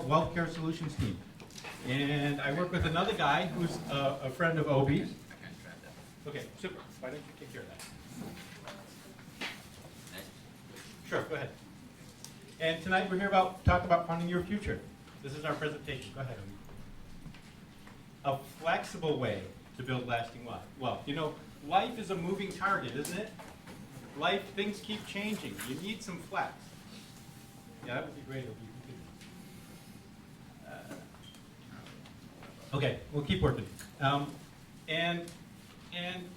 Wealth Care Solutions team. And I work with another guy who's a friend of Obi's. Okay, super. Why don't you take care of that? Sure, go ahead. And tonight we're here to talk about funding your future. This is our presentation. Go ahead, Obi. A flexible way to build lasting wealth. You know, life is a moving target, isn't it? Things keep changing. You need some flex. Yeah, that would be great. Okay, we'll keep working. And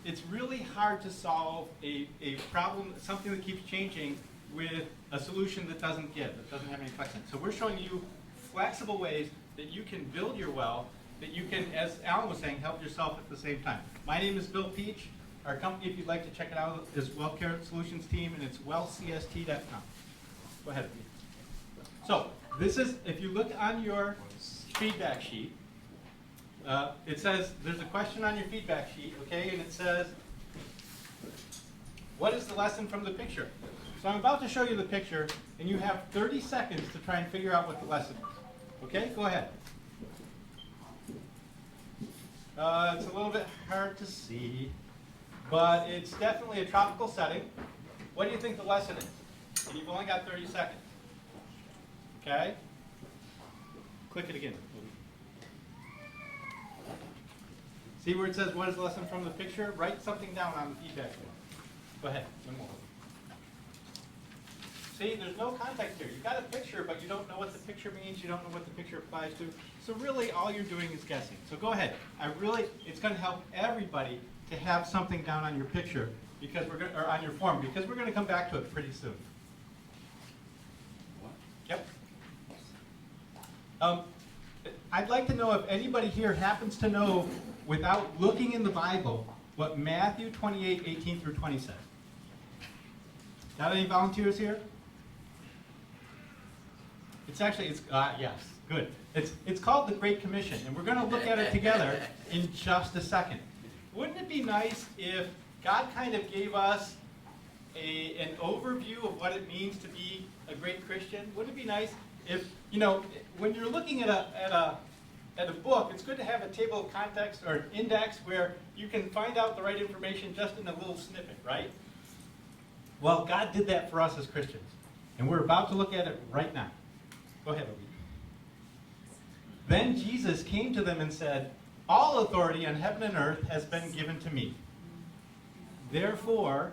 it's really hard to solve a problem, something that keeps changing, with a solution that doesn't have any flex in it. So we're showing you flexible ways that you can build your wealth, that you can, as Alan was saying, help yourself at the same time. My name is Bill Peach. Our company, if you'd like to check it out, is Wealth Care Solutions Team, and it's wealthcst.com. Go ahead. So this is, if you look on your feedback sheet, it says, there's a question on your feedback sheet, okay, and it says, what is the lesson from the picture? So I'm about to show you the picture, and you have 30 seconds to try and figure out what the lesson is. Okay, go ahead. It's a little bit hard to see, but it's definitely a tropical setting. What do you think the lesson is? And you've only got 30 seconds. Okay? Click it again. See where it says, what is the lesson from the picture? Write something down on the feedback sheet. Go ahead. One more. See, there's no context here. You've got a picture, but you don't know what the picture means. You don't know what the picture applies to. So really, all you're doing is guessing. So go ahead. It's going to help everybody to have something down on your picture, or on your form, because we're going to come back to it pretty soon. Yep. I'd like to know if anybody here happens to know, without looking in the Bible, what Matthew 28:18 through 20 says. Got any volunteers here? Yes, good. It's called the Great Commission, and we're going to look at it together in just a second. Wouldn't it be nice if God kind of gave us an overview of what it means to be a great Christian? Wouldn't it be nice if, when you're looking at a book, it's good to have a table of context or an index where you can find out the right information just in a little snippet, right? Well, God did that for us as Christians, and we're about to look at it right now. Go ahead, Obi. Then Jesus came to them and said, all authority on heaven and earth has been given to me. Therefore,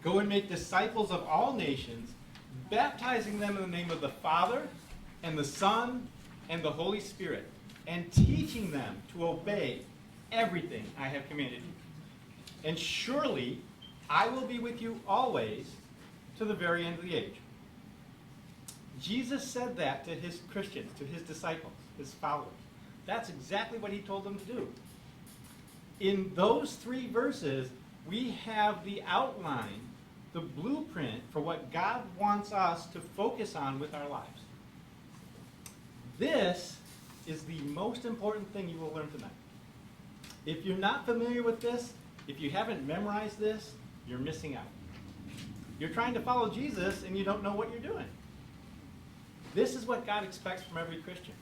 go and make disciples of all nations, baptizing them in the name of the Father and the Son and the Holy Spirit, and teaching them to obey everything I have commanded you. And surely I will be with you always to the very end of the age. Jesus said that to his Christians, to his disciples, his followers. That's exactly what he told them to do. In those 3 verses, we have the outline, the blueprint for what God wants us to focus on with our lives. This is the most important thing you will learn tonight. If you're not familiar with this, if you haven't memorized this, you're missing out. You're trying to follow Jesus and you don't know what you're doing. This is what God expects from every Christian.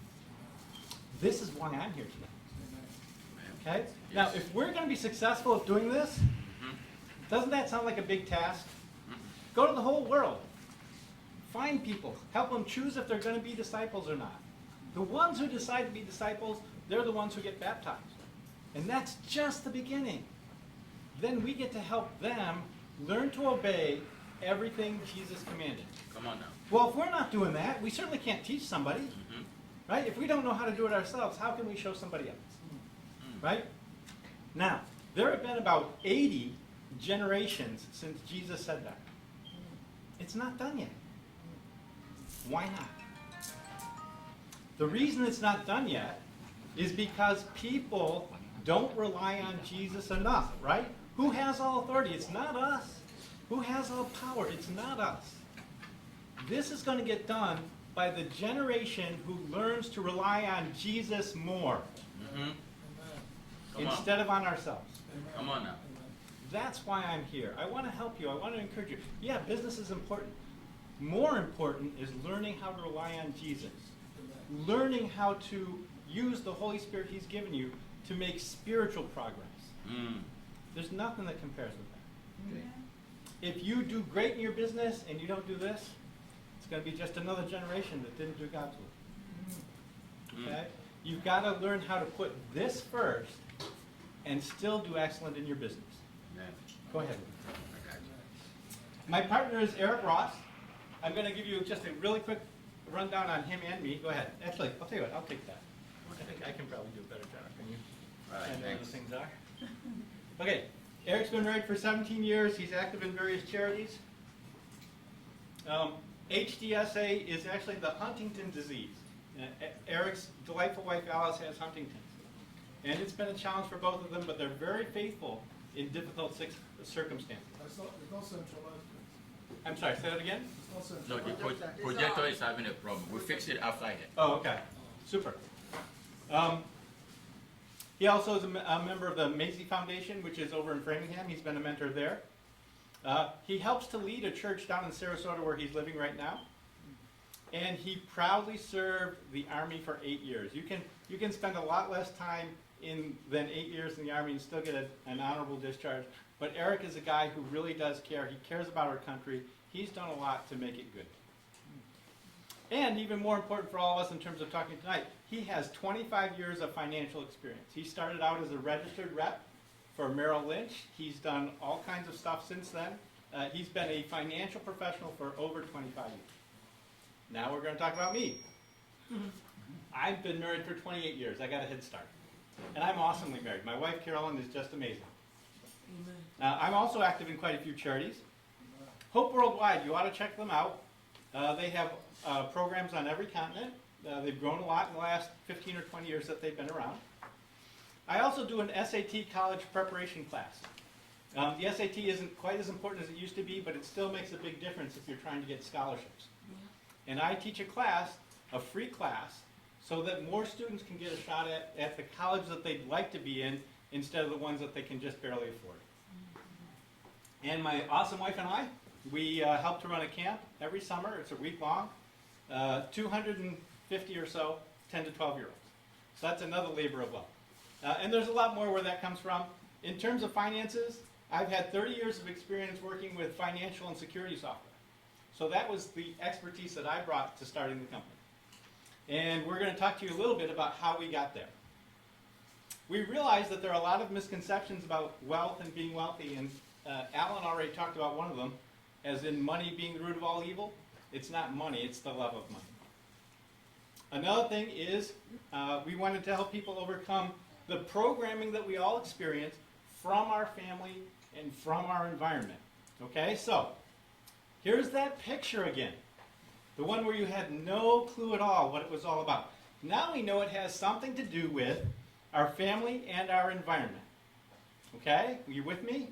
This is why I'm here tonight. Okay? Now, if we're going to be successful at doing this, doesn't that sound like a big task? Go to the whole world. Find people. Help them choose if they're going to be disciples or not. The ones who decide to be disciples, they're the ones who get baptized. And that's just the beginning. Then we get to help them learn to obey everything Jesus commanded. Come on now. Well, if we're not doing that, we certainly can't teach somebody. Right? If we don't know how to do it ourselves, how can we show somebody else? Right? Now, there have been about 80 generations since Jesus said that. It's not done yet. Why not? The reason it's not done yet is because people don't rely on Jesus enough, right? Who has all authority? It's not us. Who has all power? It's not us. This is going to get done by the generation who learns to rely on Jesus more instead of on ourselves. Come on now. That's why I'm here. I want to help you. I want to encourage you. Yeah, business is important. More important is learning how to rely on Jesus. learning how to use the Holy Spirit He's given you to make spiritual progress. There's nothing that compares with that. Okay. If you do great in your business and you don't do this, it's going to be just another generation that didn't do God's will. Okay? You've got to learn how to put this first and still do excellent in your business. Amen. Go ahead. I got you. My partner is Eric Ross. I'm going to give you just a really quick rundown on him and me. Go ahead. Actually, I'll tell you what, I'll take that. I think I can probably do a better job than you. All right, I know thanks. those things are. Okay, Eric's been married for 17 years. He's active in various charities. HDSA is actually the Huntington disease. Eric's delightful wife Alice has Huntington's. And it's been a challenge for both of them, but they're very faithful in difficult circumstances. It's not centralized. I'm sorry, say that again? It's not No, the centralized. projector is having a problem. We fix it outside here. Oh, okay. Super. He also is a member of the Macy Foundation, which is over in Framingham. He's been a mentor there. He helps to lead a church down in Sarasota where he's living right now. And he proudly served the Army for 8 years. You can spend a lot less time than 8 years in the Army and still get an honorable discharge. But Eric is a guy who really does care. He cares about our country. He's done a lot to make it good. And even more important for all of us in terms of talking tonight, he has 25 years of financial experience. He started out as a registered rep for Merrill Lynch. He's done all kinds of stuff since then. He's been a financial professional for over 25 years. Now we're going to talk about me. I've been married for 28 years. I got a head start. And I'm awesomely married. My wife, Carolyn, is just amazing. I'm also active in quite a few charities. Hope Worldwide, you ought to check them out. They have programs on every continent. They've grown a lot in the last 15 or 20 years that they've been around. I also do an SAT college preparation class. The SAT isn't quite as important as it used to be, but it still makes a big difference if you're trying to get scholarships. And I teach a class, a free class, so that more students can get a shot at the college that they'd like to be in instead of the ones that they can just barely afford. And my awesome wife and I, we help to run a camp every summer. It's a week long. 250 or so 10 to 12-year-olds. So that's another labor of love. And there's a lot more where that comes from. In terms of finances, I've had 30 years of experience working with financial and security software. So that was the expertise that I brought to starting the company. And we're going to talk to you a little bit about how we got there. We realize that there are a lot of misconceptions about wealth and being wealthy, and Alan already talked about one of them, as in money being the root of all evil. It's not money, it's the love of money. Another thing is we wanted to help people overcome the programming that we all experience from our family and from our environment. Okay, so here's that picture again. The one where you had no clue at all what it was all about. Now we know it has something to do with our family and our environment. Okay, are you with me?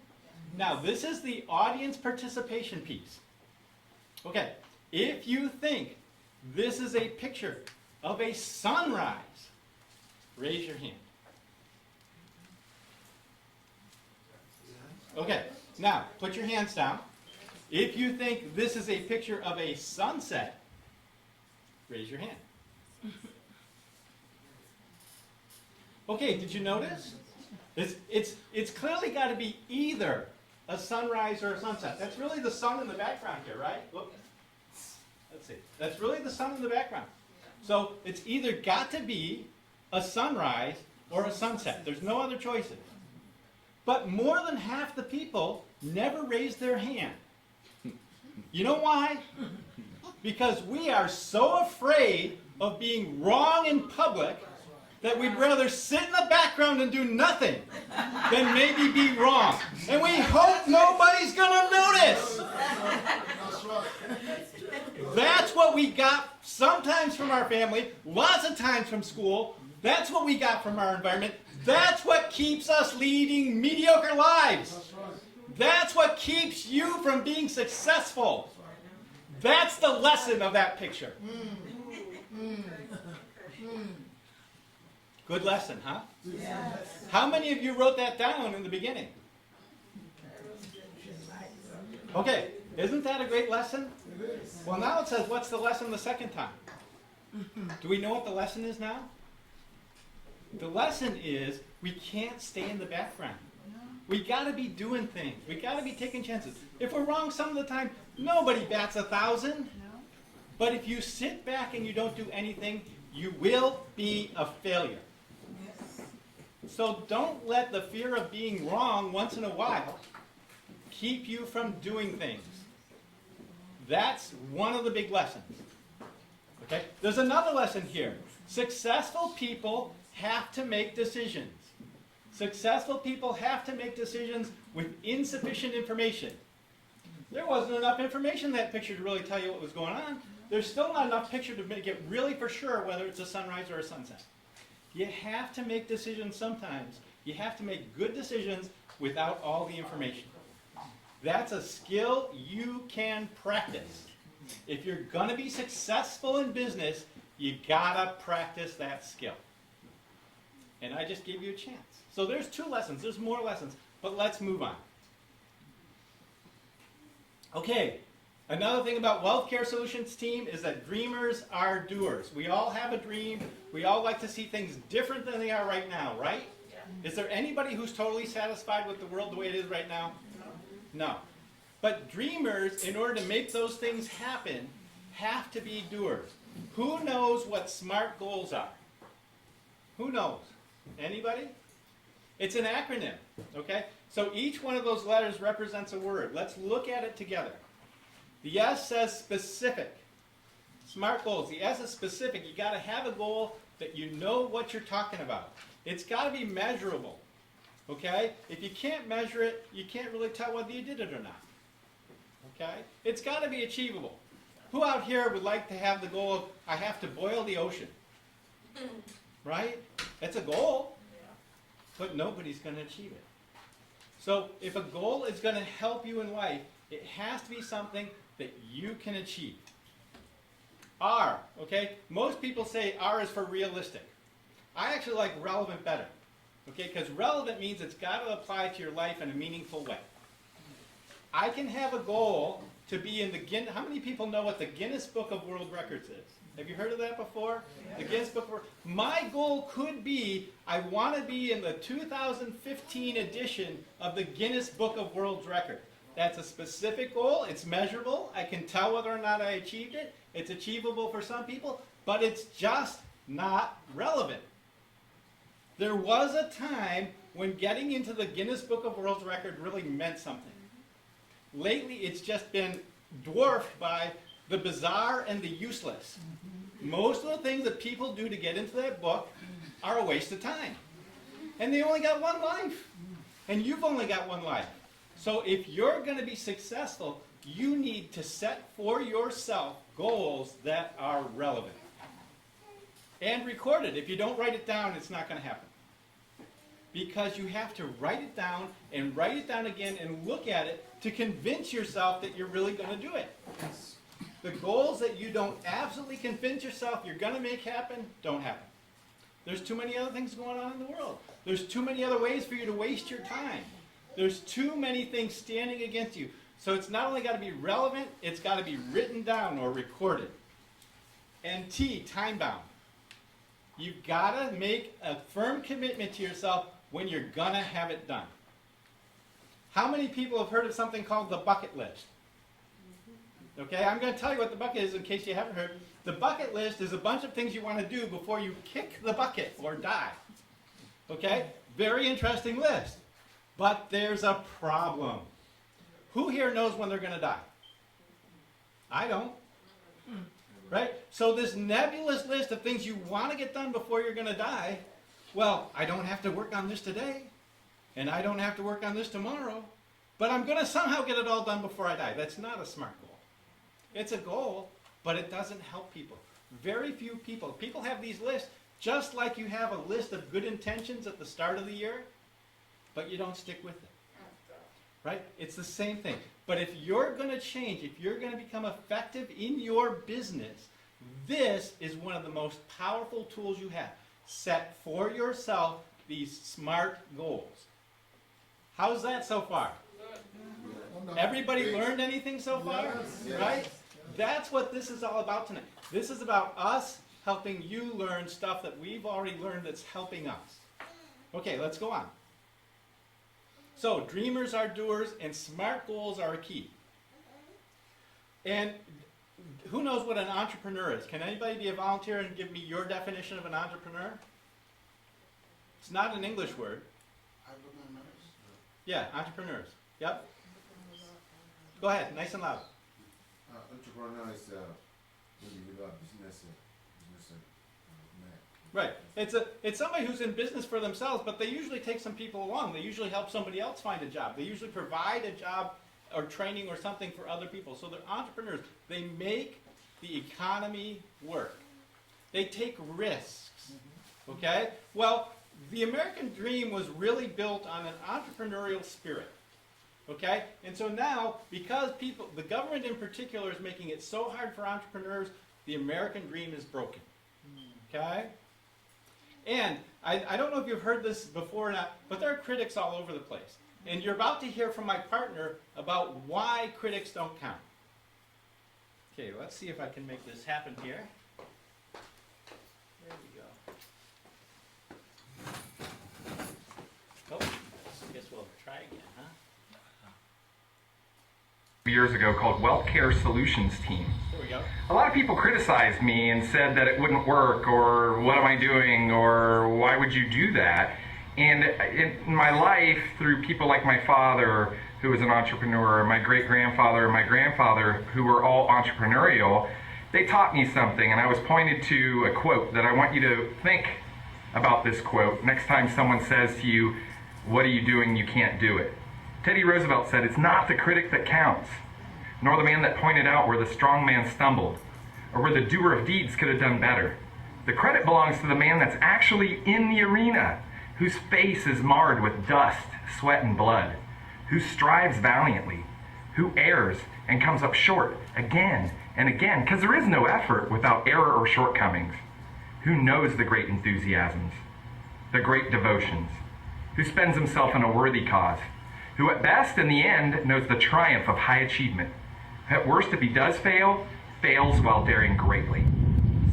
Now this is the audience participation piece. Okay, if you think this is a picture of a sunrise, raise your hand. Okay, now put your hands down. If you think this is a picture of a sunset, raise your hand. Okay, did you notice? It's clearly got to be either a sunrise or a sunset. That's really the sun in the background here, right? Look. Let's see. That's really the sun in the background. So it's either got to be a sunrise or a sunset. There's no other choices. But more than half the people never raise their hand. You know why? Because we are so afraid of being wrong in public that we'd rather sit in the background and do nothing than maybe be wrong. And we hope nobody's going to notice. That's what we got sometimes from our family, lots of times from school. That's what we got from our environment. That's what keeps us leading mediocre lives. That's what keeps you from being successful. That's the lesson of that picture. Good lesson, huh? Yes. How many of you wrote that down in the beginning? Okay, isn't that a great lesson? It is. Well, now it says, what's the lesson the second time? Do we know what the lesson is now? The lesson is we can't stay in the background. We gotta be doing things. We gotta be taking chances. If we're wrong some of the time, nobody bats 1,000. But if you sit back and you don't do anything, you will be a failure. So don't let the fear of being wrong once in a while keep you from doing things. That's one of the big lessons. Okay? There's another lesson here. Successful people have to make decisions. Successful people have to make decisions with insufficient information. There wasn't enough information in that picture to really tell you what was going on. There's still not enough picture to make it really for sure whether it's a sunrise or a sunset. You have to make decisions sometimes. You have to make good decisions without all the information. That's a skill you can practice. If you're going to be successful in business, you gotta practice that skill. And I just gave you a chance. So there's 2 lessons. There's more lessons. But let's move on. Okay. Another thing about Wealth Care Solutions team is that dreamers are doers. We all have a dream. We all like to see things different than they are right now, right? Yeah. Is there anybody who's totally satisfied with the world the way it is right now? No. But dreamers, in order to make those things happen, have to be doers. Who knows what SMART goals are? Who knows? Anybody? It's an acronym, okay? So each one of those letters represents a word. Let's look at it together. The S says specific. SMART goals. The S is specific. You got to have a goal that you know what you're talking about. It's got to be measurable. Okay? If you can't measure it, you can't really tell whether you did it or not. Okay? It's got to be achievable. Who out here would like to have the goal of, I have to boil the ocean? Right? It's a goal, but nobody's going to achieve it. So if a goal is going to help you in life, it has to be something that you can achieve. R, okay? Most people say R is for realistic. I actually like relevant better, okay? Because relevant means it's got to apply to your life in a meaningful way. I can have a goal to be in the Guinness. How many people know what the Guinness Book of World Records is? Have you heard of that before? Yeah. The Guinness Book of World. My goal could be I want to be in the 2015 edition of the Guinness Book of World Records. That's a specific goal. It's measurable. I can tell whether or not I achieved it. It's achievable for some people, but it's just not relevant. There was a time when getting into the Guinness Book of World Records really meant something. Lately, it's just been dwarfed by the bizarre and the useless. Most of the things that people do to get into that book are a waste of time. And they only got one life. And you've only got one life. So if you're going to be successful, you need to set for yourself goals that are relevant. And record it. If you don't write it down, it's not going to happen. Because you have to write it down and write it down again and look at it to convince yourself that you're really going to do it. The goals that you don't absolutely convince yourself you're going to make happen, don't happen. There's too many other things going on in the world. There's too many other ways for you to waste your time. There's too many things standing against you. So it's not only got to be relevant, it's got to be written down or recorded. And T, time bound. You've got to make a firm commitment to yourself when you're going to have it done. How many people have heard of something called the bucket list? Okay, I'm going to tell you what the bucket is in case you haven't heard. The bucket list is a bunch of things you want to do before you kick the bucket or die. Okay, very interesting list. But there's a problem. Who here knows when they're going to die? I don't. Right? So this nebulous list of things you want to get done before you're going to die, well, I don't have to work on this today, and I don't have to work on this tomorrow, but I'm going to somehow get it all done before I die. That's not a SMART goal. It's a goal, but it doesn't help people. Very few people have these lists, just like you have a list of good intentions at the start of the year, but you don't stick with it. Right? It's the same thing. But if you're going to change, if you're going to become effective in your business, this is one of the most powerful tools you have. Set for yourself these SMART goals. How's that so far? Everybody learned anything so far? Yes. Right? That's what this is all about tonight. This is about us helping you learn stuff that we've already learned that's helping us. Okay, let's go on. So, dreamers are doers, and SMART goals are a key. And who knows what an entrepreneur is? Can anybody be a volunteer and give me your definition of an entrepreneur? It's not an English word. Yeah, entrepreneurs. Yep. Go ahead, nice and loud. Entrepreneur is maybe you got business man. Right. It's somebody who's in business for themselves, but they usually take some people along. They usually help somebody else find a job. They usually provide a job or training or something for other people. So they're entrepreneurs. They make the economy work. They take risks. Okay? Well, the American dream was really built on an entrepreneurial spirit. Okay? And so now, because the government in particular is making it so hard for entrepreneurs, the American dream is broken. Okay? And I don't know if you've heard this before or not, but there are critics all over the place. And you're about to hear from my partner about why critics don't count. Okay, let's see if I can make this happen here. There we go. Oh, I guess we'll try again, huh? Years ago called Wealth Care Solutions Team. There we go. A lot of people criticized me and said that it wouldn't work, or what am I doing, or why would you do that? And in my life, through people like my father, who was an entrepreneur, my great-grandfather, and my grandfather, who were all entrepreneurial, they taught me something, and I was pointed to a quote that I want you to think about this quote next time someone says to you, "What are you doing? You can't do it." Teddy Roosevelt said, "It's not the critic that counts, nor the man that pointed out where the strong man stumbled, or where the doer of deeds could have done better. The credit belongs to the man that's actually in the arena, whose face is marred with dust, sweat, and blood, who strives valiantly, who errs and comes up short again and again, because there is no effort without error or shortcomings, who knows the great enthusiasms, the great devotions, who spends himself in a worthy cause, who at best in the end knows the triumph of high achievement. At worst, if he does fail, fails while daring greatly,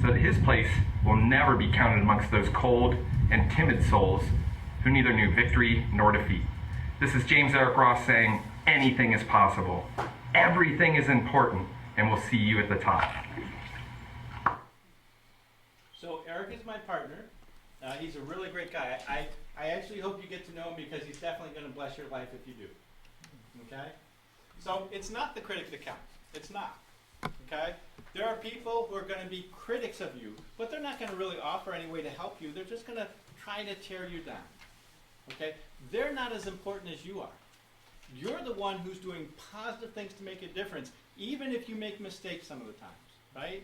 so that his place will never be counted amongst those cold and timid souls who neither knew victory nor defeat." This is James Eric Ross saying, anything is possible. Everything is important, and we'll see you at the top. So Eric is my partner. He's a really great guy. I actually hope you get to know him because he's definitely going to bless your life if you do. Okay? So it's not the critic that counts. It's not. Okay? There are people who are going to be critics of you, but they're not going to really offer any way to help you. They're just going to try to tear you down. Okay? They're not as important as you are. You're the one who's doing positive things to make a difference, even if you make mistakes some of the times. Right?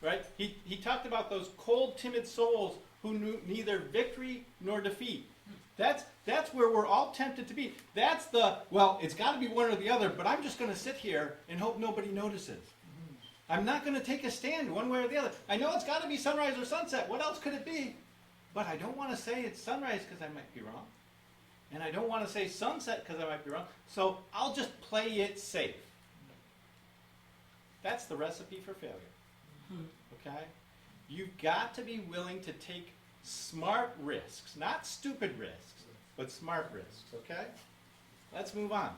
Right? He talked about those cold, timid souls who knew neither victory nor defeat. That's where we're all tempted to be. That's well, it's got to be one or the other, but I'm just going to sit here and hope nobody notices. I'm not going to take a stand one way or the other. I know it's got to be sunrise or sunset. What else could it be? But I don't want to say it's sunrise because I might be wrong. And I don't want to say sunset because I might be wrong. So I'll just play it safe. That's the recipe for failure. Okay? You've got to be willing to take smart risks. Not stupid risks, but smart risks. Okay? Let's move on.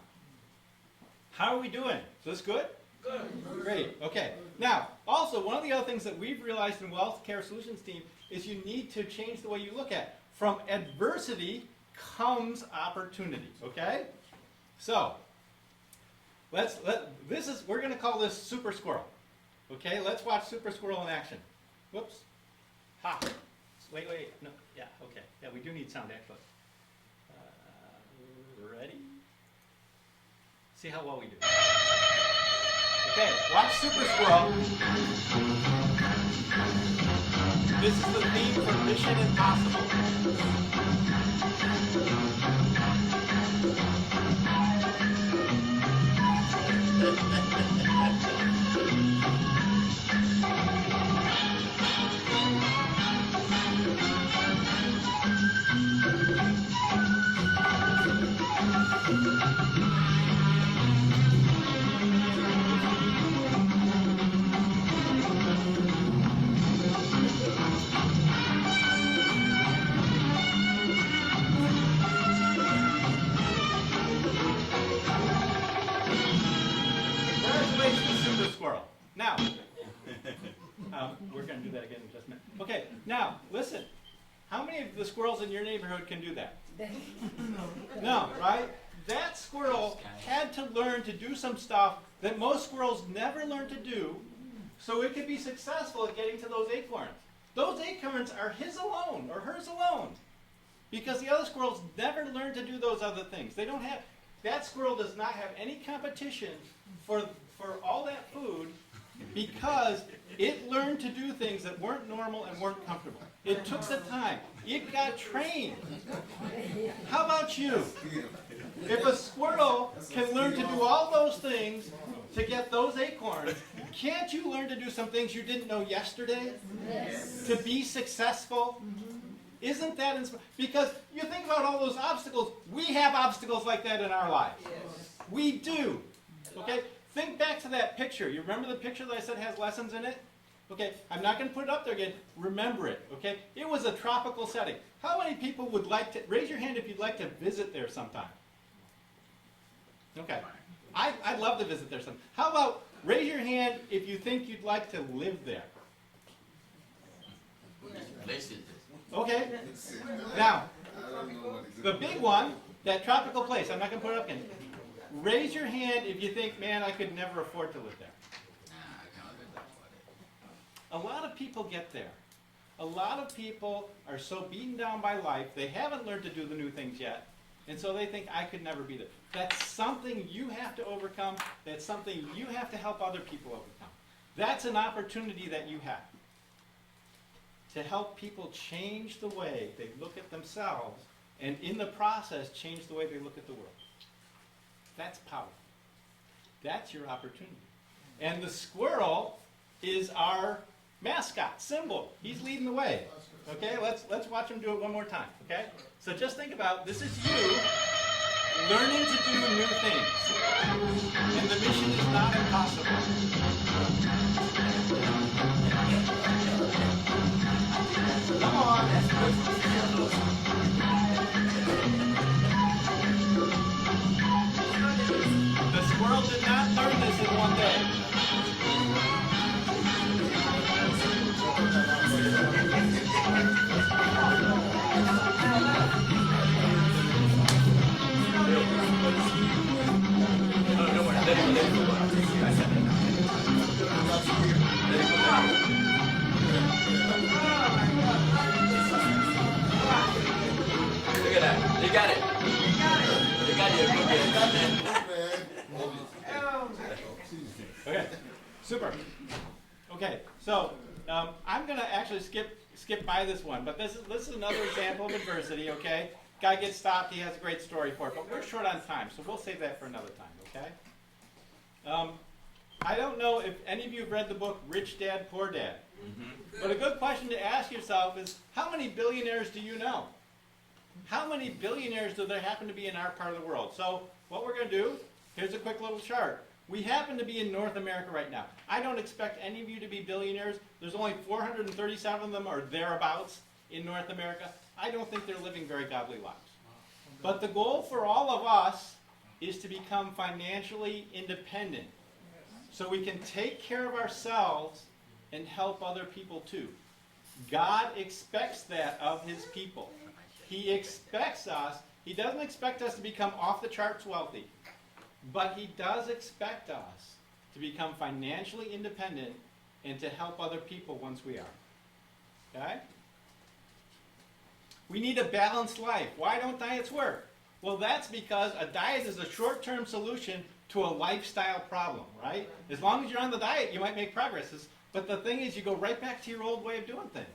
How are we doing? Is this good? Good. Great. Okay. Now, also, one of the other things that we've realized in Wealth Care Solutions Team is you need to change the way you look at it. From adversity comes opportunity. Okay? So, we're going to call this Super Squirrel. Okay? Let's watch Super Squirrel in action. Whoops. Ha. Wait. No. Yeah. Okay. Yeah, we do need sound actually. Ready? See how well we do. Okay, watch Super Squirrel. This is the theme for Mission Impossible. Now, listen. How many of the squirrels in your neighborhood can do that? No, right? That squirrel had to learn to do some stuff that most squirrels never learn to do so it could be successful at getting to those acorns. Those acorns are his alone or hers alone because the other squirrels never learned to do those other things. They don't have, that squirrel does not have any competition for all that food because it learned to do things that weren't normal and weren't comfortable. It took the time. It got trained. How about you? If a squirrel can learn to do all those things to get those acorns, can't you learn to do some things you didn't know yesterday? Yes. To be successful? Isn't that inspiring? Because you think about all those obstacles. We have obstacles like that in our lives. Yes. We do. Okay? Think back to that picture. You remember the picture that I said has lessons in it? Okay, I'm not going to put it up there again. Remember it, okay? It was a tropical setting. How many people would like to, raise your hand if you'd like to visit there sometime? Okay, I'd love to visit there sometime. How about, raise your hand if you think you'd like to live there? Okay, now, the big one, that tropical place, I'm not going to put it up again. Raise your hand if you think, man, I could never afford to live there. A lot of people get there. A lot of people are so beaten down by life, they haven't learned to do the new things yet, and so they think, I could never be there. That's something you have to overcome. That's something you have to help other people overcome. That's an opportunity that you have to help people change the way they look at themselves, and in the process, change the way they look at the world. That's powerful. That's your opportunity. And the squirrel is our mascot, symbol. He's leading the way. Okay, let's watch him do it one more time. Okay? So just think about, this is you learning to do new things. And the mission is not impossible. Come on. The squirrel did not learn this in one day. Look at that. You got it. You got it. Okay, super. Okay, so I'm going to actually skip by this one, but this is another example of adversity, okay? Guy gets stopped, he has a great story for it, but we're short on time, so we'll save that for another time, okay? I don't know if any of you have read the book Rich Dad, Poor Dad, but a good question to ask yourself is, how many billionaires do you know? How many billionaires do there happen to be in our part of the world? So what we're going to do, here's a quick little chart. We happen to be in North America right now. I don't expect any of you to be billionaires. There's only 437 of them or thereabouts in North America. I don't think they're living very godly lives. But the goal for all of us is to become financially independent so we can take care of ourselves and help other people too. God expects that of his people. He expects us, he doesn't expect us to become off the charts wealthy, but he does expect us to become financially independent and to help other people once we are. Okay? We need a balanced life. Why don't diets work? Well, that's because a diet is a short-term solution to a lifestyle problem, right? As long as you're on the diet, you might make progress. But the thing is, you go right back to your old way of doing things.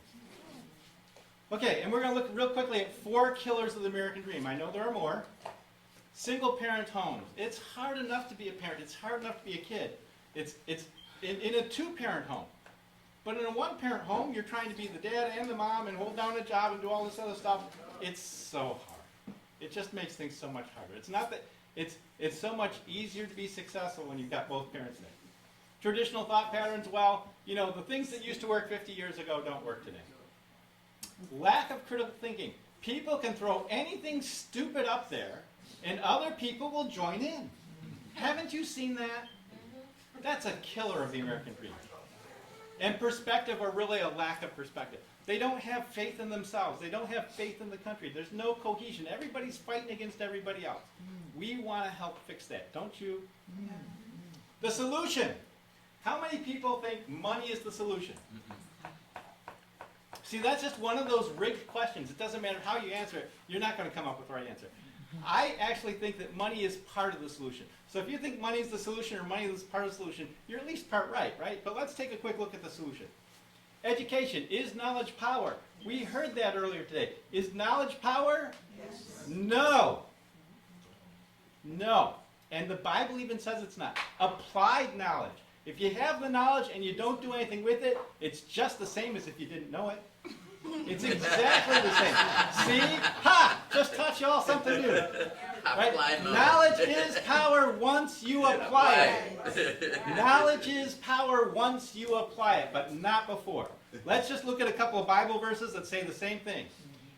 Okay, and we're going to look real quickly at 4 killers of the American dream. I know there are more. Single-parent homes. It's hard enough to be a parent. It's hard enough to be a kid. It's in a 2-parent home. But in a 1-parent home, you're trying to be the dad and the mom and hold down a job and do all this other stuff. It's so hard. It just makes things so much harder. It's not that it's so much easier to be successful when you've got both parents there. Traditional thought patterns, well, you know, the things that used to work 50 years ago don't work today. Lack of critical thinking. People can throw anything stupid up there and other people will join in. Haven't you seen that? That's a killer of the American dream. And perspective, or really a lack of perspective. They don't have faith in themselves. They don't have faith in the country. There's no cohesion. Everybody's fighting against everybody else. We want to help fix that, don't you? The solution. How many people think money is the solution? See, that's just one of those rigged questions. It doesn't matter how you answer it, you're not going to come up with the right answer. I actually think that money is part of the solution. So if you think money is the solution or money is part of the solution, you're at least part right? But let's take a quick look at the solution. Education. Is knowledge power? We heard that earlier today. Is knowledge power? Yes. No. No. And the Bible even says it's not. Applied knowledge. If you have the knowledge and you don't do anything with it, it's just the same as if you didn't know it. It's exactly the same. See? Ha! Just taught you all something new. Right? Applied Knowledge is power once you apply it. Knowledge is power once you apply it, but not before. Let's just look at a couple of Bible verses that say the same thing.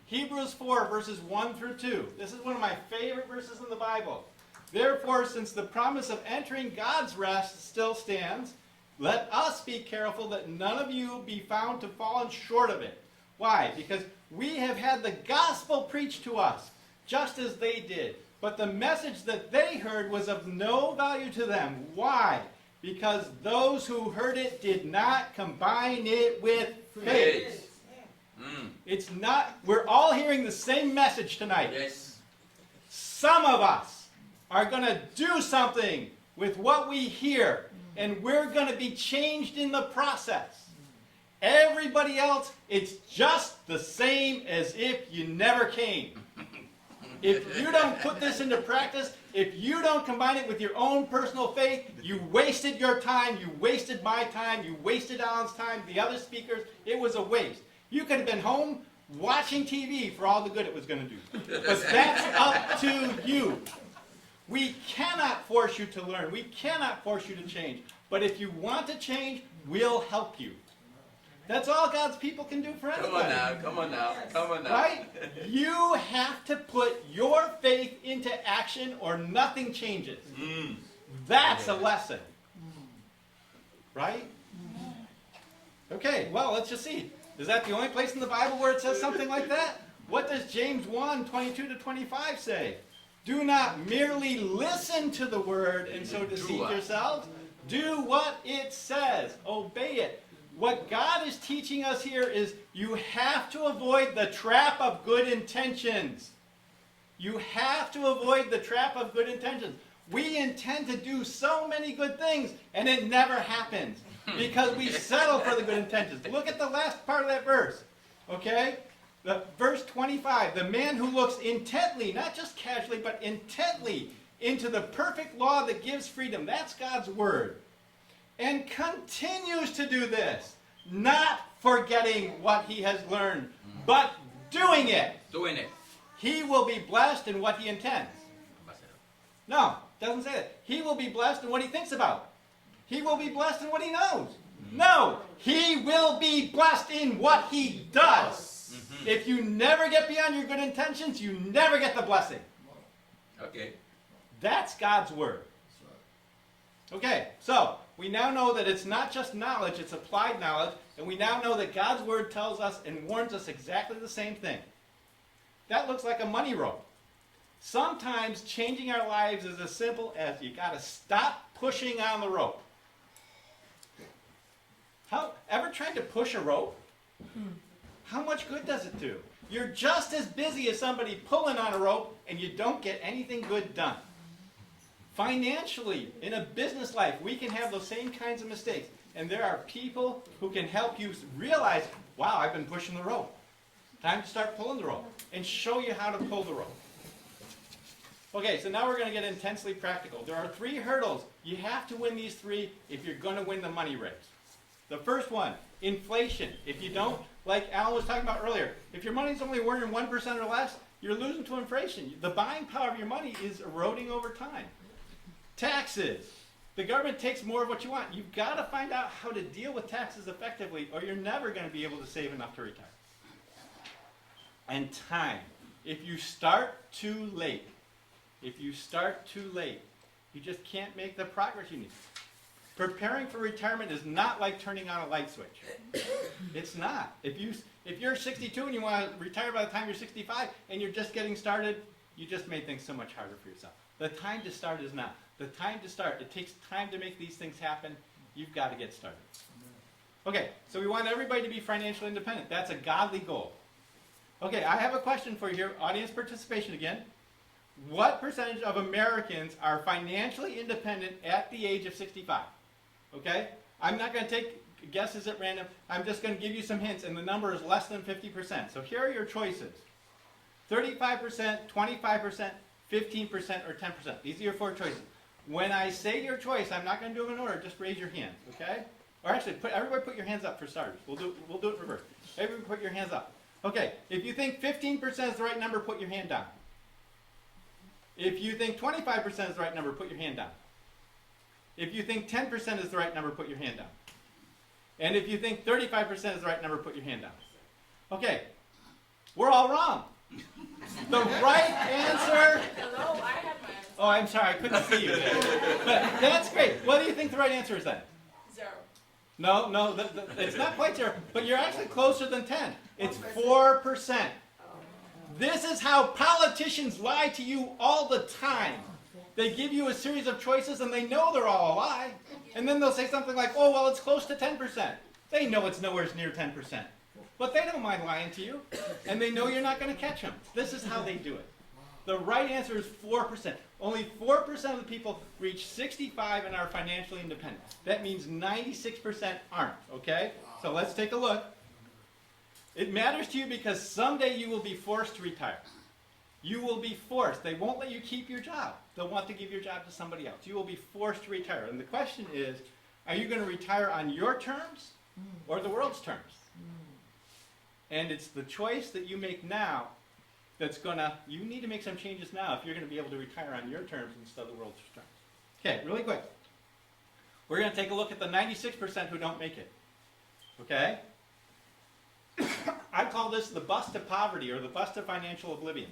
Hebrews 4, verses 1 through 2. This is one of my favorite verses in the Bible. Therefore, since the promise of entering God's rest still stands, let us be careful that none of you be found to fall short of it. Why? Because we have had the gospel preached to us, just as they did. But the message that they heard was of no value to them. Why? Because those who heard it did not combine it with faith. It's not, we're all hearing the same message tonight. Yes. Some of us are going to do something with what we hear, and we're going to be changed in the process. Everybody else, it's just the same as if you never came. If you don't put this into practice, if you don't combine it with your own personal faith, you wasted your time, you wasted my time, you wasted Alan's time, the other speakers. It was a waste. You could have been home watching TV for all the good it was going to do. But that's up to you. We cannot force you to learn. We cannot force you to change. But if you want to change, we'll help you. That's all God's people can do for anybody. Come on now, come on now, come on now. Right? You have to put your faith into action or nothing changes. That's a lesson. Right? Okay, well, let's just see. Is that the only place in the Bible where it says something like that? What does James 1, 22 to 25 say? Do not merely listen to the word and so deceive yourselves. Do what it says. Obey it. What God is teaching us here is you have to avoid the trap of good intentions. You have to avoid the trap of good intentions. We intend to do so many good things, and it never happens because we settle for the good intentions. Look at the last part of that verse, okay? Verse 25, the man who looks intently, not just casually, but intently into the perfect law that gives freedom. That's God's word. And continues to do this, not forgetting what he has learned, but doing it. Doing it. He will be blessed in what he intends. No, it doesn't say that. He will be blessed in what he thinks about. He will be blessed in what he knows. No, he will be blessed in what he does. If you never get beyond your good intentions, you never get the blessing. Okay. That's God's word. Okay, so we now know that it's not just knowledge, it's applied knowledge, and we now know that God's word tells us and warns us exactly the same thing. That looks like a money rope. Sometimes changing our lives is as simple as you got to stop pushing on the rope. Ever tried to push a rope? How much good does it do? You're just as busy as somebody pulling on a rope, and you don't get anything good done. Financially, in a business life, we can have those same kinds of mistakes. And there are people who can help you realize, wow, I've been pushing the rope. Time to start pulling the rope. And show you how to pull the rope. Okay, so now we're going to get intensely practical. There are 3 hurdles. You have to win these 3 if you're going to win the money race. The first one, inflation. If you don't, like Alan was talking about earlier, if your money's only worth 1% or less, you're losing to inflation. The buying power of your money is eroding over time. Taxes. The government takes more of what you want. You've got to find out how to deal with taxes effectively, or you're never going to be able to save enough to retire. And time. If you start too late, you just can't make the progress you need. Preparing for retirement is not like turning on a light switch. It's not. If If you're 62 and you want to retire by the time you're 65 and you're just getting started, you just made things so much harder for yourself. The time to start is now. The time to start. It takes time to make these things happen. You've got to get started. Okay, so we want everybody to be financially independent. That's a godly goal. Okay, I have a question for you here. Audience participation again. What percentage of Americans are financially independent at the age of 65? Okay? I'm not going to take guesses at random. I'm just going to give you some hints, and the number is less than 50%. So here are your choices. 35%, 25%, 15%, or 10%. These are your 4 choices. When I say your choice, I'm not going to do them in order. Just raise your hand, okay? Or actually, everybody put your hands up for starters. We'll do it in reverse. Everybody put your hands up. Okay, if you think 15% is the right number, put your hand down. If you think 25% is the right number, put your hand down. If you think 10% is the right number, put your hand down. And if you think 35% is the right number, put your hand down. Okay, we're all wrong. The right answer... Hello, I had my answer. Oh, I'm sorry, I couldn't see you there. But that's great. What do you think the right answer is then? 0. No, it's not quite 0, but you're actually closer than 10. It's 4%. This is how politicians lie to you all the time. They give you a series of choices and they know they're all a lie. And then they'll say something like, oh, well, it's close to 10%. They know it's nowhere near 10%. But they don't mind lying to you. And they know you're not going to catch them. This is how they do it. The right answer is 4%. Only 4% of the people reach 65 and are financially independent. That means 96% aren't, okay? So let's take a look. It matters to you because someday you will be forced to retire. You will be forced. They won't let you keep your job. They'll want to give your job to somebody else. You will be forced to retire. And the question is, are you going to retire on your terms or the world's terms? And it's the choice that you make now that's you need to make some changes now if you're going to be able to retire on your terms instead of the world's terms. Okay, really quick. We're going to take a look at the 96% who don't make it. Okay? I call this the bus to poverty or the bus to financial oblivion.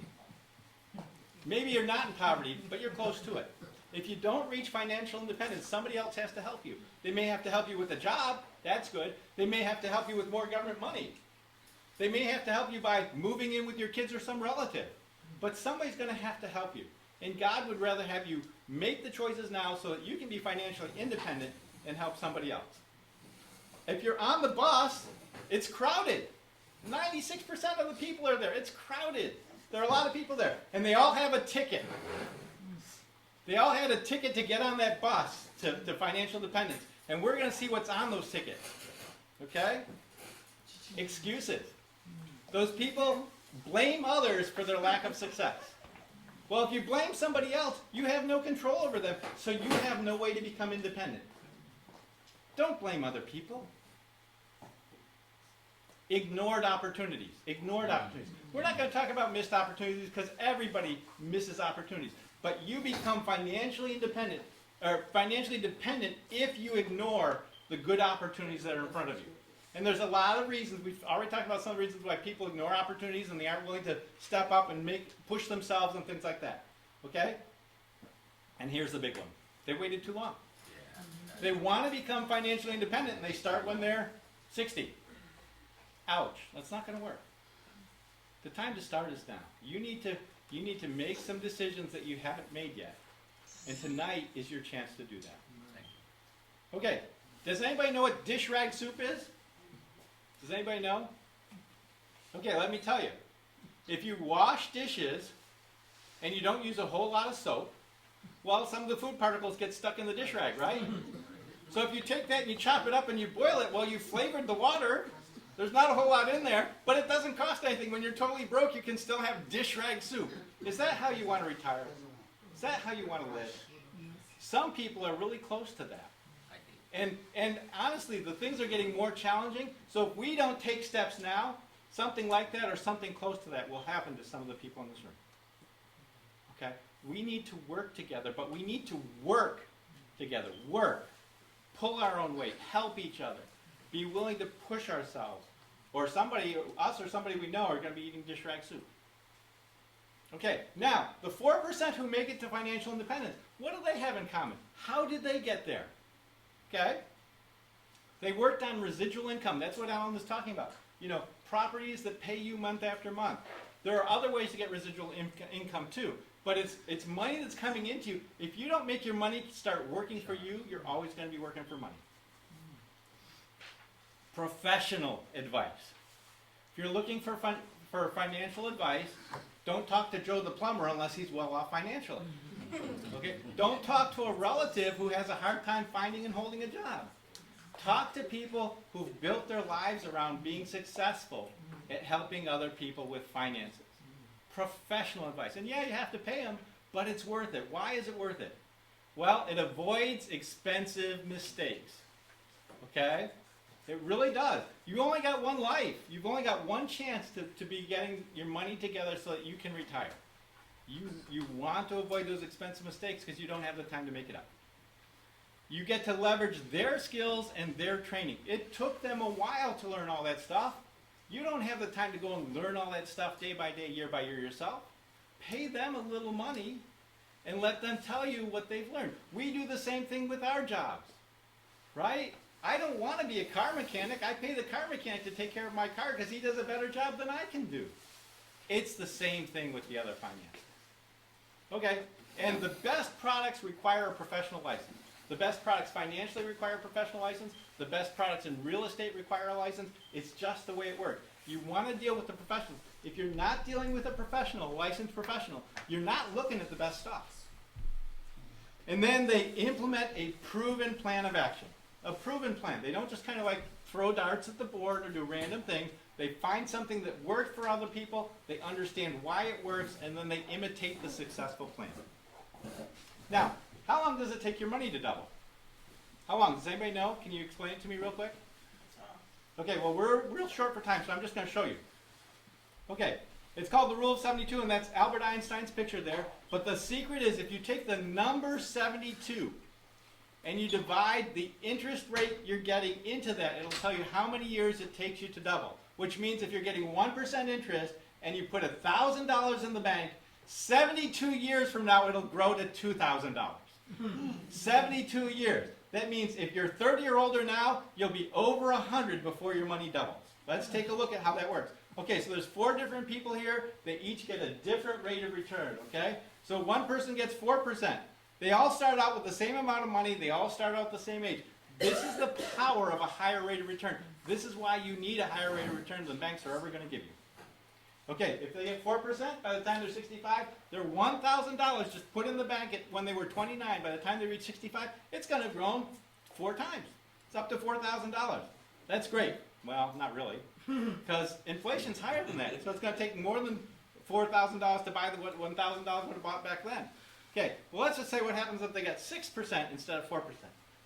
Maybe you're not in poverty, but you're close to it. If you don't reach financial independence, somebody else has to help you. They may have to help you with a job. That's good. They may have to help you with more government money. They may have to help you by moving in with your kids or some relative. But somebody's going to have to help you. And God would rather have you make the choices now so that you can be financially independent and help somebody else. If you're on the bus, it's crowded. 96% of the people are there. It's crowded. There are a lot of people there. And they all have a ticket. They all had a ticket to get on that bus to financial independence. And we're going to see what's on those tickets. Okay? Excuses. Those people blame others for their lack of success. Well, if you blame somebody else, you have no control over them, so you have no way to become independent. Don't blame other people. Ignored opportunities. Ignored opportunities. We're not going to talk about missed opportunities because everybody misses opportunities. But you become financially independent, or financially dependent if you ignore the good opportunities that are in front of you. And there's a lot of reasons. We've already talked about some of the reasons why people ignore opportunities and they aren't willing to step up and push themselves and things like that. Okay? And here's the big one. They waited too long. They want to become financially independent and they start when they're 60. Ouch. That's not going to work. The time to start is now. You need to make some decisions that you haven't made yet. And tonight is your chance to do that. Okay. Does anybody know what dish rag soup is? Does anybody know? Okay, let me tell you. If you wash dishes and you don't use a whole lot of soap, well, some of the food particles get stuck in the dish rag, right? So if you take that and you chop it up and you boil it, well, you flavored the water. There's not a whole lot in there, but it doesn't cost anything. When you're totally broke, you can still have dish rag soup. Is that how you want to retire? Is that how you want to live? Some people are really close to that. And honestly, the things are getting more challenging. So if we don't take steps now, something like that or something close to that will happen to some of the people in this room. Okay? We need to work together, but we need to work together. Work. Pull our own weight. Help each other. Be willing to push ourselves. Or somebody, us or somebody we know, are going to be eating dish rag soup. Okay, now, the 4% who make it to financial independence, what do they have in common? How did they get there? Okay? They worked on residual income. That's what Alan was talking about. properties that pay you month after month. There are other ways to get residual income too, but it's money that's coming into you. If you don't make your money start working for you, you're always going to be working for money. Professional advice. If you're looking for financial advice, don't talk to Joe the plumber unless he's well off financially. Okay? Don't talk to a relative who has a hard time finding and holding a job. Talk to people who've built their lives around being successful at helping other people with finances. Professional advice. And yeah, you have to pay them, but it's worth it. Why is it worth it? Well, it avoids expensive mistakes. Okay? It really does. You only got one life. You've only got one chance to be getting your money together so that you can retire. You want to avoid those expensive mistakes because you don't have the time to make it up. You get to leverage their skills and their training. It took them a while to learn all that stuff. You don't have the time to go and learn all that stuff day by day, year by year yourself. Pay them a little money and let them tell you what they've learned. We do the same thing with our jobs, right? I don't want to be a car mechanic. I pay the car mechanic to take care of my car because he does a better job than I can do. It's the same thing with the other finances. Okay, and the best products require a professional license. The best products financially require a professional license. The best products in real estate require a license. It's just the way it works. You want to deal with the professionals. If you're not dealing with a professional, a licensed professional, you're not looking at the best stuff. And then they implement a proven plan of action. A proven plan. They don't just kind of like throw darts at the board or do random things. They find something that worked for other people, they understand why it works, and then they imitate the successful plan. Now, how long does it take your money to double? How long? Does anybody know? Can you explain it to me real quick? Okay, well, we're real short for time, so I'm just going to show you. Okay, it's called the Rule of 72, and that's Albert Einstein's picture there. But the secret is if you take the number 72 and you divide the interest rate you're getting into that, it'll tell you how many years it takes you to double. Which means if you're getting 1% interest and you put $1,000 in the bank, 72 years from now it'll grow to $2,000. 72 years. That means if you're 30 or older now, you'll be over 100 before your money doubles. Let's take a look at how that works. Okay, so there's 4 different people here. They each get a different rate of return, okay? So one person gets 4%. They all start out with the same amount of money. They all start out the same age. This is the power of a higher rate of return. This is why you need a higher rate of return than banks are ever going to give you. Okay, if they get 4%, by the time they're 65, they're $1,000 just put in the bank when they were 29. By the time they reach 65, it's going to have grown 4 times. It's up to $4,000. That's great. Well, not really, because inflation's higher than that. So it's going to take more than $4,000 to buy what $1,000 would have bought back then. Okay, well, let's just say what happens if they get 6% instead of 4%.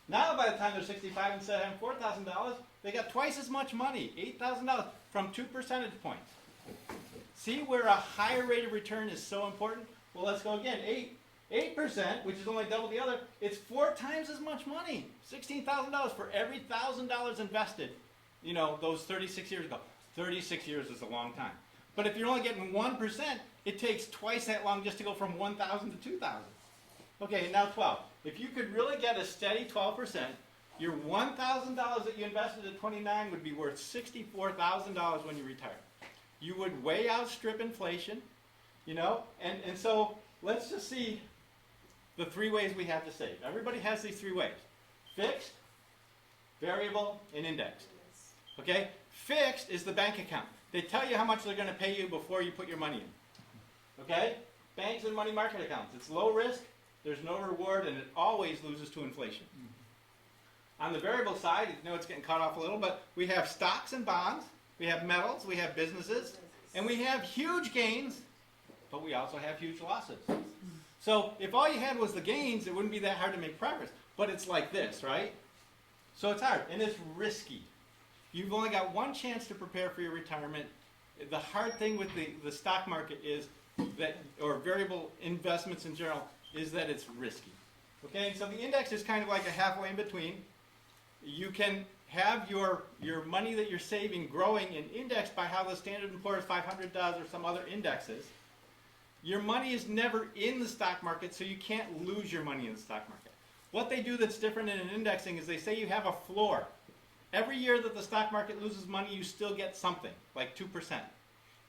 Now, by the time they're 65, instead of having $4,000, they got twice as much money, $8,000, from 2 percentage points. See where a higher rate of return is so important? Well, let's go again. 8%, which is only double the other, it's 4 times as much money. $16,000 for every $1,000 invested, you know, those 36 years ago. 36 years is a long time. But if you're only getting 1%, it takes twice that long just to go from 1,000 to 2,000. Okay, now 12. If you could really get a steady 12%, your $1,000 that you invested at 29 would be worth $64,000 when you retire. You would way outstrip inflation, you know, and so let's just see the 3 ways we have to save. Everybody has these 3 ways: fixed, variable, and indexed. Okay? Fixed is the bank account. They tell you how much they're going to pay you before you put your money in. Okay? Banks and money market accounts. It's low risk, there's no reward, and it always loses to inflation. On the variable side, you know it's getting cut off a little, but we have stocks and bonds, we have metals, we have businesses, and we have huge gains, but we also have huge losses. So if all you had was the gains, it wouldn't be that hard to make progress. But it's like this, right? So it's hard, and it's risky. You've only got one chance to prepare for your retirement. The hard thing with the stock market is that, or variable investments in general, is that it's risky. Okay, and so the index is kind of like a halfway in between. You can have your money that you're saving growing and indexed by how the Standard & Poor's 500 does or some other indexes. Your money is never in the stock market, so you can't lose your money in the stock market. What they do that's different in an indexing is they say you have a floor. every year that the stock market loses money, you still get something, like 2%.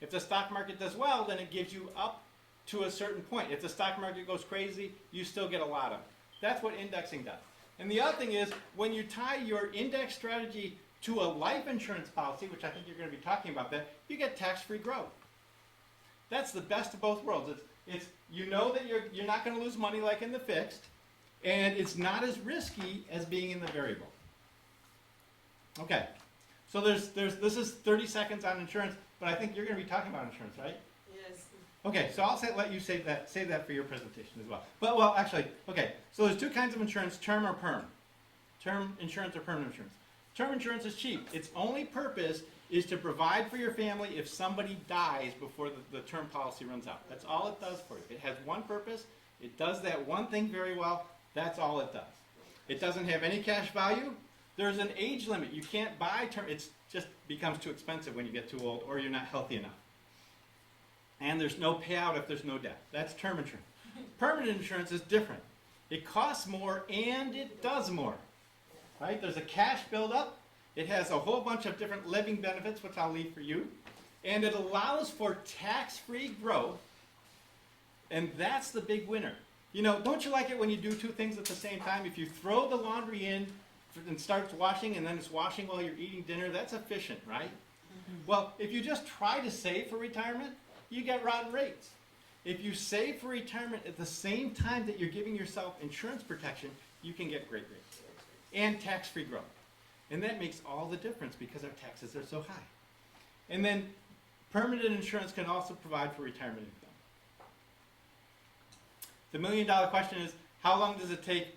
If the stock market does well, then it gives you up to a certain point. If the stock market goes crazy, you still get a lot of it. That's what indexing does. And the other thing is, when you tie your index strategy to a life insurance policy, which I think you're going to be talking about that, you get tax-free growth. That's the best of both worlds. It's you know that you're not going to lose money like in the fixed, and it's not as risky as being in the variable. Okay, so this is 30 seconds on insurance, but I think you're going to be talking about insurance, right? Yes. Okay, so I'll let you save that for your presentation as well. Well, actually, okay, so there's two kinds of insurance, term or perm. Term insurance or permanent insurance. Term insurance is cheap. Its only purpose is to provide for your family if somebody dies before the term policy runs out. That's all it does for you. It has one purpose. It does that one thing very well. That's all it does. It doesn't have any cash value. There's an age limit. You can't buy term. It just becomes too expensive when you get too old or you're not healthy enough. And there's no payout if there's no death. That's term insurance. Permanent insurance is different. It costs more and it does more. Right? There's a cash buildup. It has a whole bunch of different living benefits, which I'll leave for you. And it allows for tax-free growth. And that's the big winner. You know, don't you like it when you do two things at the same time? If you throw the laundry in and starts washing and then it's washing while you're eating dinner, that's efficient, right? Well, if you just try to save for retirement, you get rotten rates. If you save for retirement at the same time that you're giving yourself insurance protection, you can get great rates. And tax-free growth. And that makes all the difference because our taxes are so high. And then permanent insurance can also provide for retirement income. The $1 million question is, how long does it take?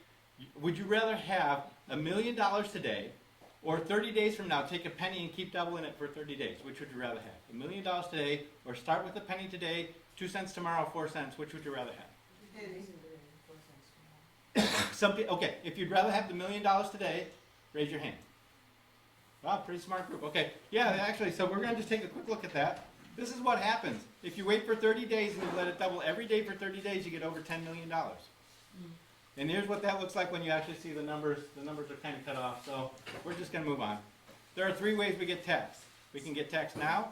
Would you rather have $1 million today or 30 days from now take a penny and keep doubling it for 30 days? Which would you rather have? $1 million today or start with a penny today, 2 cents tomorrow, 4 cents? Which would you rather have? Okay, if you'd rather have the $1 million today, raise your hand. Wow, pretty smart group. Okay, yeah, actually, so we're going to just take a quick look at that. This is what happens. If you wait for 30 days and you let it double every day for 30 days, you get over $10 million. And here's what that looks like when you actually see the numbers. The numbers are kind of cut off, so we're just going to move on. There are 3 ways we get taxed. We can get taxed now.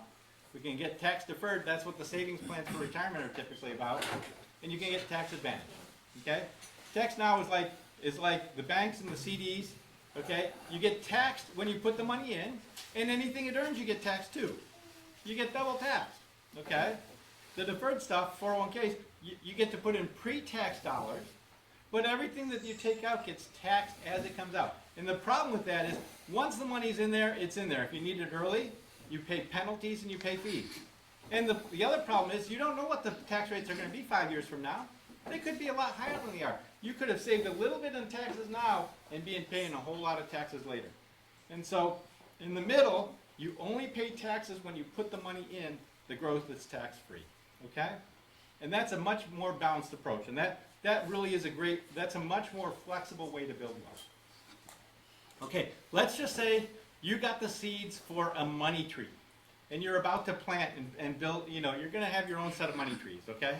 We can get tax deferred. That's what the savings plans for retirement are typically about. And you can get tax advantage. Okay? Tax now is like the banks and the CDs. Okay? You get taxed when you put the money in, and anything it earns you get taxed too. You get double taxed. Okay? The deferred stuff, 401ks, you get to put in pre-tax dollars, but everything that you take out gets taxed as it comes out. And the problem with that is, once the money's in there, it's in there. If you need it early, you pay penalties and you pay fees. And the other problem is, you don't know what the tax rates are going to be 5 years from now. They could be a lot higher than they are. You could have saved a little bit in taxes now and be paying a whole lot of taxes later. And so, in the middle, you only pay taxes when you put the money in the growth that's tax-free. Okay? And that's a much more balanced approach. And that really is that's a much more flexible way to build wealth. Okay, let's just say you got the seeds for a money tree. And you're about to plant and build, you're going to have your own set of money trees, okay?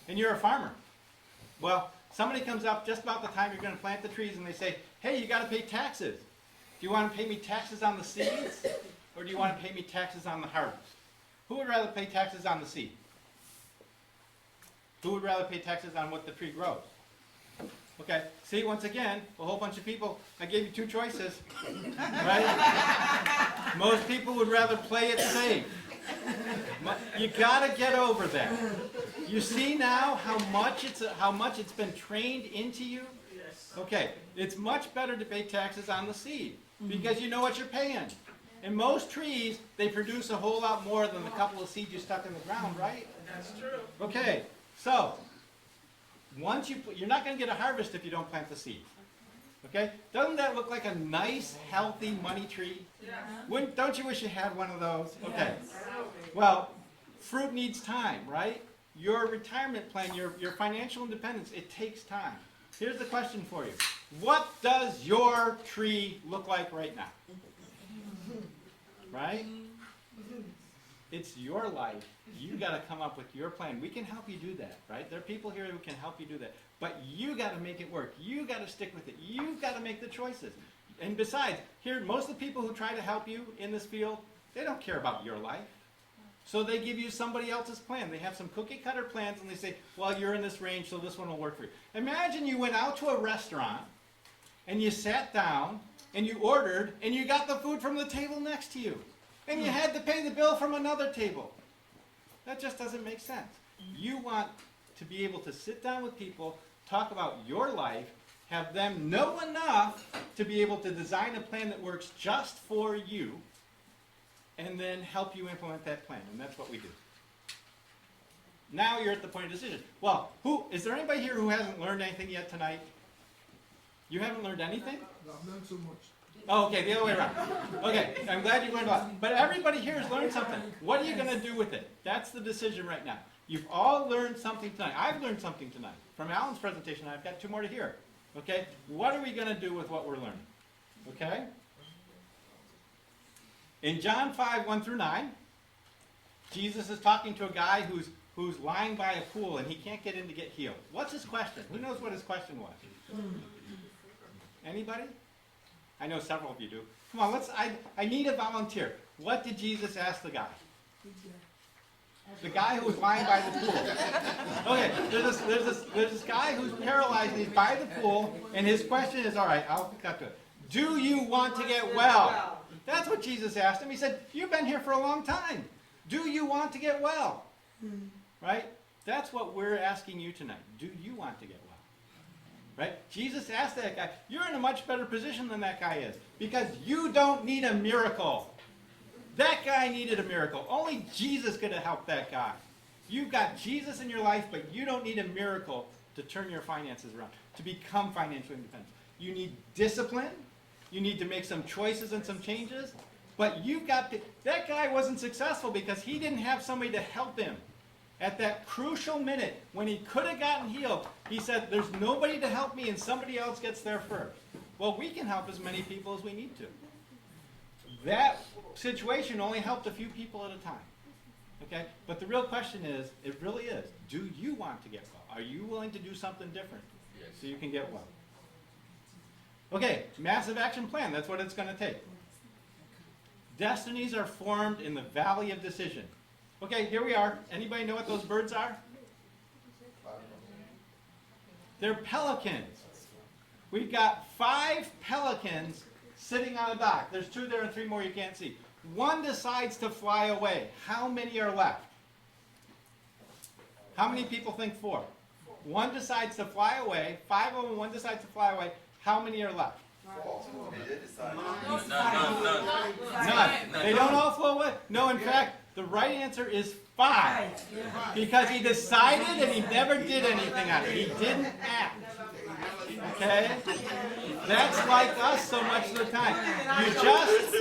And you're a farmer. Well, somebody comes up just about the time you're going to plant the trees and they say, hey, you got to pay taxes. Do you want to pay me taxes on the seeds? Or do you want to pay me taxes on the harvest? Who would rather pay taxes on the seed? Who would rather pay taxes on what the tree grows? Okay, see, once again, a whole bunch of people, I gave you 2 choices, right? Most people would rather play it safe. You gotta get over that. You see now how much it's been trained into you? Okay, it's much better to pay taxes on the seed because you know what you're paying. And most trees, they produce a whole lot more than the couple of seeds you stuck in the ground, right? That's true. Okay, so once you're not going to get a harvest if you don't plant the seed. Okay? Doesn't that look like a nice, healthy money tree? Yeah. Don't you wish you had one of those? Okay. Well, fruit needs time, right? Your retirement plan, your financial independence, it takes time. Here's the question for you. What does your tree look like right now? Right? It's your life. You got to come up with your plan. We can help you do that, right? There are people here who can help you do that. But you got to make it work. You got to stick with it. You've got to make the choices. And besides, here, most of the people who try to help you in this field, they don't care about your life. So they give you somebody else's plan. They have some cookie cutter plans and they say, well, you're in this range, so this one will work for you. Imagine you went out to a restaurant and you sat down and you ordered and you got the food from the table next to you. And you had to pay the bill from another table. That just doesn't make sense. You want to be able to sit down with people, talk about your life, have them know enough to be able to design a plan that works just for you, and then help you implement that plan. And that's what we do. Now you're at the point of decision. Well, is there anybody here who hasn't learned anything yet tonight? You haven't learned anything? No, I've learned so much. Oh, okay, the other way around. Okay, I'm glad you learned a lot. But everybody here has learned something. What are you going to do with it? That's the decision right now. You've all learned something tonight. I've learned something tonight. From Alan's presentation, I've got 2 more to hear. Okay? What are we going to do with what we're learning? Okay? In John 5, 1 through 9, Jesus is talking to a guy who's lying by a pool and he can't get in to get healed. What's his question? Who knows what his question was? Anybody? I know several of you do. Come on, I need a volunteer. What did Jesus ask the guy? The guy who was lying by the pool. Okay, there's this guy who's paralyzed and he's by the pool, and his question is, all right, I'll cut to it. Do you want to get well? That's what Jesus asked him. He said, you've been here for a long time. Do you want to get well? Right? That's what we're asking you tonight. Do you want to get well? Right? Jesus asked that guy, you're in a much better position than that guy is, because you don't need a miracle. That guy needed a miracle. Only Jesus could have helped that guy. You've got Jesus in your life, but you don't need a miracle to turn your finances around, to become financially independent. You need discipline. You need to make some choices and some changes. But you've got to, that guy wasn't successful because he didn't have somebody to help him. At that crucial minute, when he could have gotten healed, he said, there's nobody to help me and somebody else gets there first. Well, we can help as many people as we need to. That situation only helped a few people at a time. Okay? But the real question is, it really is, do you want to get well? Are you willing to do something different so you can get well? Okay, massive action plan. That's what it's going to take. Destinies are formed in the valley of decision. Okay, here we are. Anybody know what those birds are? They're pelicans. We've got 5 pelicans sitting on a dock. There's 2 there and 3 more you can't see. One decides to fly away. How many are left? How many people think 4? One decides to fly away. 5 of them, one decides to fly away. How many are left? None. They don't all flow away. No, in fact, the right answer is 5. Because he decided and he never did anything on it. He didn't act. Okay? That's like us so much of the time. You just,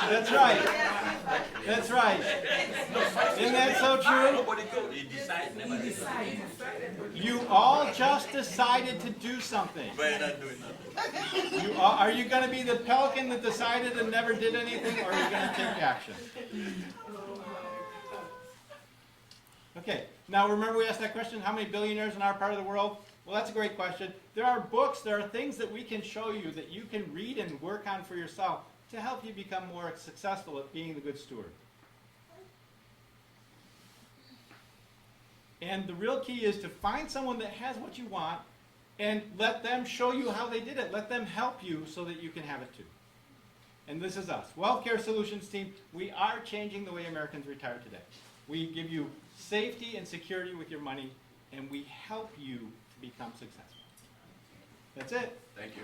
that's right. That's right. Isn't that so true? You all just decided to do something. Are you going to be the pelican that decided and never did anything, or are you going to take action? Okay, now remember we asked that question, how many billionaires in our part of the world? Well, that's a great question. There are books, there are things that we can show you that you can read and work on for yourself to help you become more successful at being the good steward. And the real key is to find someone that has what you want and let them show you how they did it. Let them help you so that you can have it too. And this is us. WealthCare Solutions team, we are changing the way Americans retire today. We give you safety and security with your money, and we help you to become successful. That's it. Thank you.